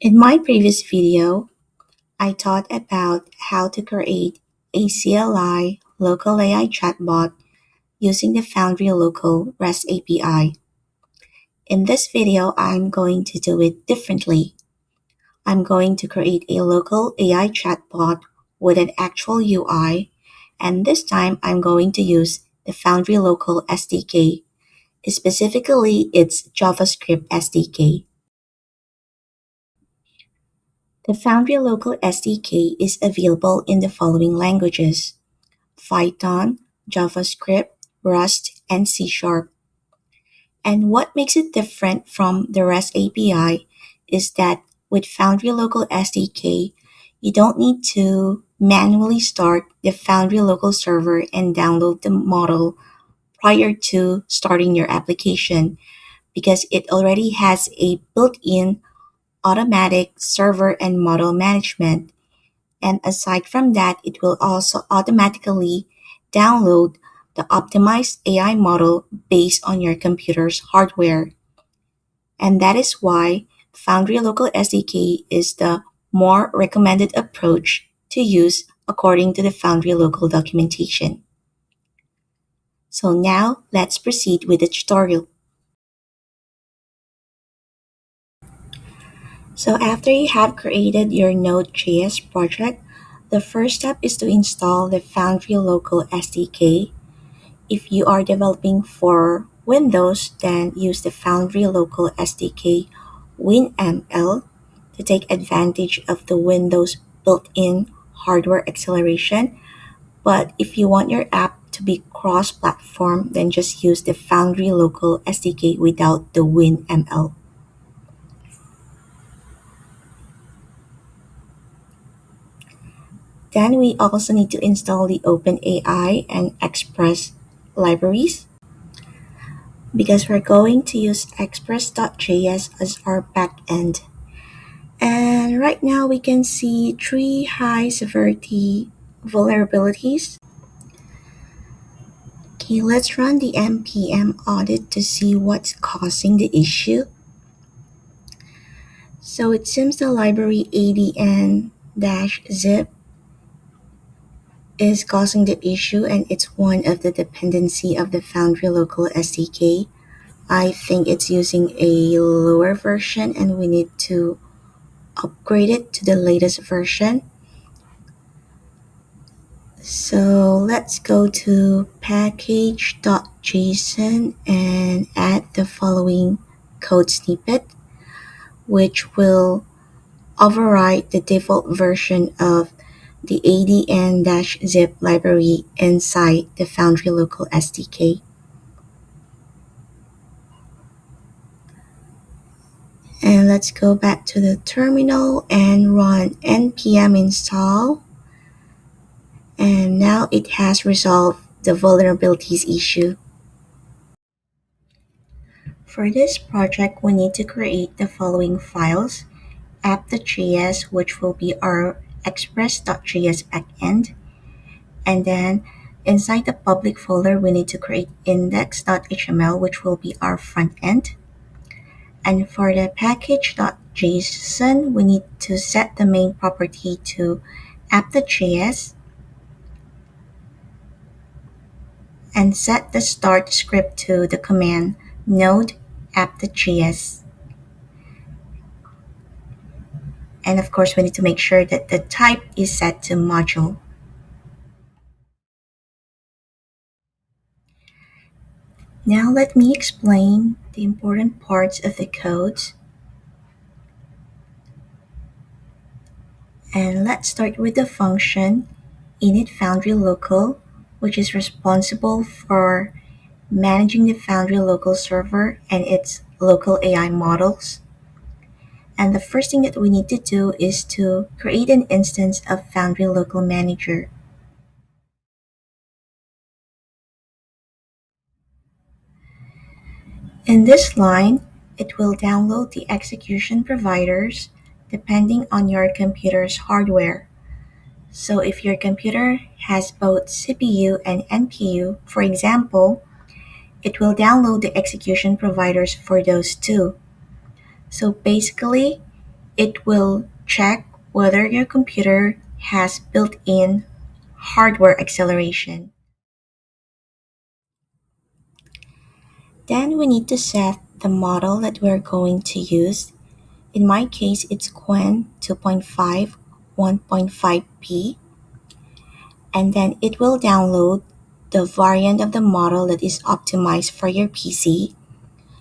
In my previous video, I taught about how to create a CLI local AI chatbot using the Foundry-Local REST API. In this video, I'm going to do it differently. I'm going to create a local AI chatbot with an actual UI, and this time I'm going to use the Foundry-Local SDK, specifically its JavaScript SDK. The Foundry-Local SDK is available in the following languages: Python, JavaScript, Rust, and C#. And what makes it different from the REST API is that with Foundry-Local SDK, you don't need to manually start the Foundry-Local server and download the model prior to starting your application, because it already has a built-in automatic server and model management. And aside from that, it will also automatically download the optimized AI model based on your computer's hardware. And that is why Foundry-Local SDK is the more recommended approach to use according to the Foundry-Local documentation. So now let's proceed with the tutorial. So after you have created your Node.js project, the first step is to install the Foundry-Local SDK. If you are developing for Windows, then use the Foundry-Local SDK 𝗏𝗏 to take advantage of the Windows built-in hardware acceleration. But if you want your app to be cross-platform, then just use the Foundry-Local SDK without the 𝗏𝗏. Then we also need to install the OpenAI and Express libraries, because we're going to use express.js as our backend. And right now we can see 3 high severity vulnerabilities. Okay, let's run the npm audit to see what's causing the issue. So it seems the library adn-zip is causing the issue, and it's one of the dependency of the Foundry-Local SDK. I think it's using a lower version and we need to upgrade it to the latest version. So let's go to package.json and add the following code snippet, which will override the default version of the adn-zip library inside the Foundry-Local SDK. And let's go back to the terminal and run npm install. And now it has resolved the vulnerabilities issue. For this project, we need to create the following files: app.js, which will be our express.js backend. And then inside the public folder, we need to create index.html, which will be our front end. And for the package.json, we need to set the main property to app.js and set the start script to the command node app.js. And of course, we need to make sure that the type is set to module. Now let me explain the important parts of the codes. And let's start with the function init Foundry-Local, which is responsible for managing the Foundry-Local server and its local AI models. And the first thing that we need to do is to create an instance of Foundry-Local Manager. In this line, it will download the execution providers depending on your computer's hardware. So if your computer has both CPU and NPU, for example, it will download the execution providers for those two. So basically, It will check whether your computer has built-in hardware acceleration. Then we need to set the model that we're going to use. In my case, it's Qwen 2.5 1.5p, and then it will download the variant of the model that is optimized for your PC.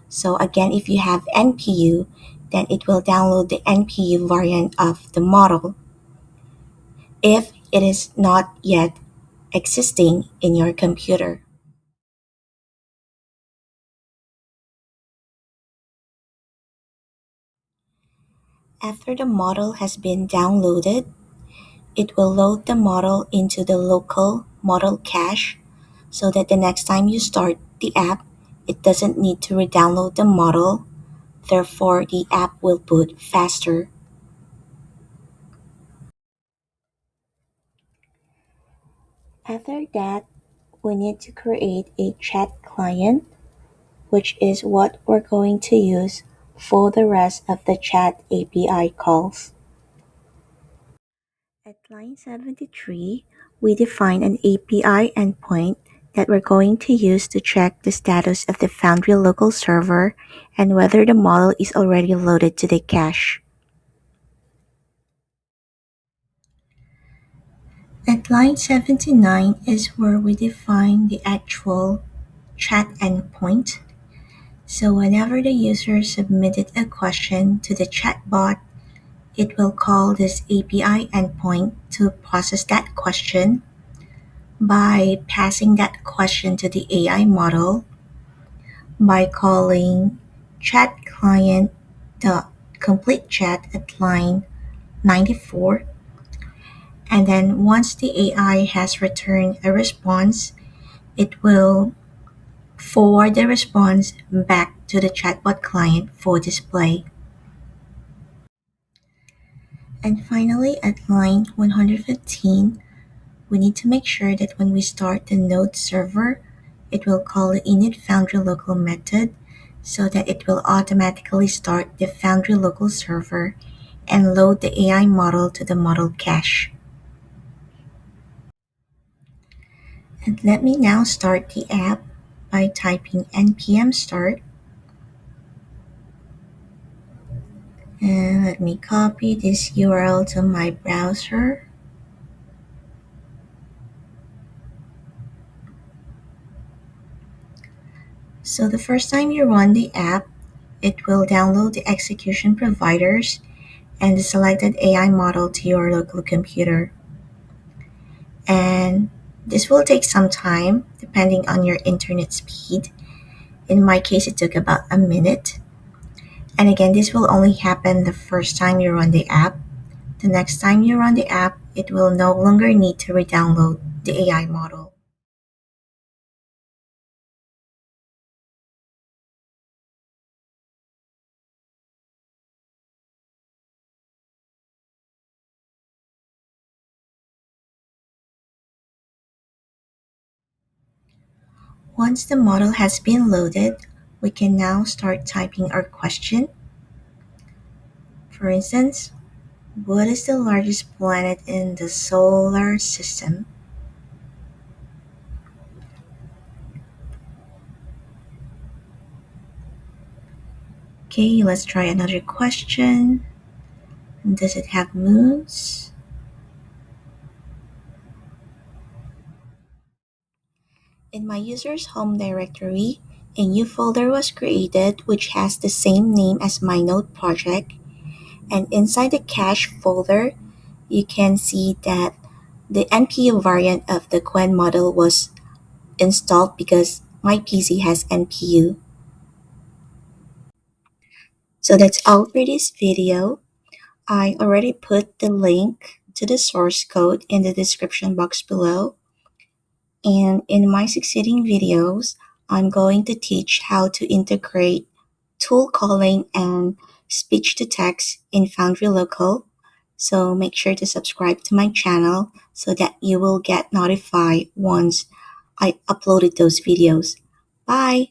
So again, if you have NPU, then it will download the NPU variant of the model if it is not yet existing in your computer. After the model has been downloaded, it will load the model into the local model cache so that the next time you start the app, it doesn't need to re-download the model. Therefore, the app will boot faster. After that, we need to create a chat client, which is what we're going to use for the rest of the chat API calls. At line 73, we define an API endpoint that we're going to use to check the status of the Foundry local server and whether the model is already loaded to the cache. At line 79 is where we define the actual chat endpoint. So whenever the user submitted a question to the chatbot, it will call this API endpoint to process that question by passing that question to the AI model by calling chat client dot complete chat at line 94. And then once the AI has returned a response, it will forward the response back to the chatbot client for display. And finally, at line 115, we need to make sure that when we start the node server, it will call the init foundry local method so that it will automatically start the foundry local server and load the AI model to the model cache. And let me now start the app by typing npm start. And let me copy this URL to my browser. So the first time you run the app, it will download the execution providers and the selected AI model to your local computer. And this will take some time depending on your internet speed. In my case, it took about a minute. And again, this will only happen the first time you run the app. The next time you run the app, it will no longer need to re-download the AI model. Once the model has been loaded, we can now start typing our question. For instance, what is the largest planet in the solar system? Okay, let's try another question. Does it have moons? In my user's home directory, a new folder was created which has the same name as my node project. And inside the cache folder, you can see that the NPU variant of the Qwen model was installed because my PC has NPU. So that's all for this video. I already put the link to the source code in the description box below. And in my succeeding videos, I'm going to teach how to integrate tool calling and speech to text in Foundry Local. So make sure to subscribe to my channel so that you will get notified once I uploaded those videos. Bye!